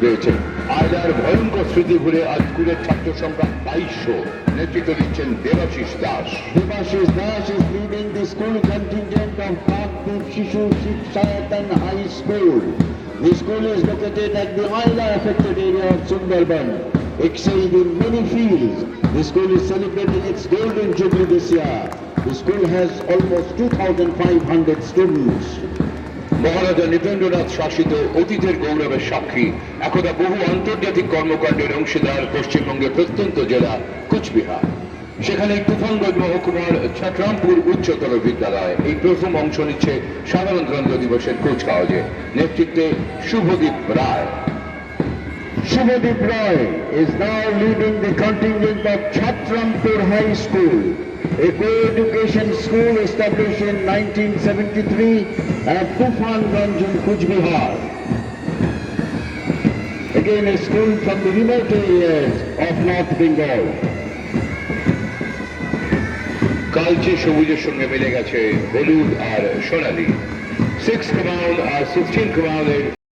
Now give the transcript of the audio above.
পেয়েছে। আয়লার ভয়ঙ্কর স্মৃতি ভুলে আজ স্কুলের ছাত্র সংখ্যা 2200। নেতৃত্ব দিচ্ছেন Debashis Das. Devashish Das is leading the school contingent of Bhakdev Shishu Shikshayatan High School. The school is located at the Ayla affected area of Sundarban. Excelled in many fields, the school is celebrating its golden jubilee this year. The school has almost 2,500 students. মহারাজা নৃপেন্দ্রনাথ শাসিত অতীতের গৌরবের সাক্ষী একদা বহু আন্তর্জাতিক কর্মকাণ্ডের অংশীদার পশ্চিমবঙ্গের প্রত্যন্ত জেলা কুচবিহার। সেখানে তুফানগঞ্জ মহকুমার ছটরামপুর উচ্চতর বিদ্যালয় এই প্রথম অংশ নিচ্ছে সাধারণতন্ত্র দিবসের কুচকাওয়াজে। নেতৃত্বে শুভদীপ রায়। Shubhadeep Roy is now leading the contingent of Chhatrampur High School, a co-education school established in 1973 at Tufanganj in Kuch Bihar. Again a school from the remote areas of North Bengal. কালচে সবুজের সঙ্গে মিলে গেছে হলুদ আর সোনালী। 6 কামাল আর 16 কামালের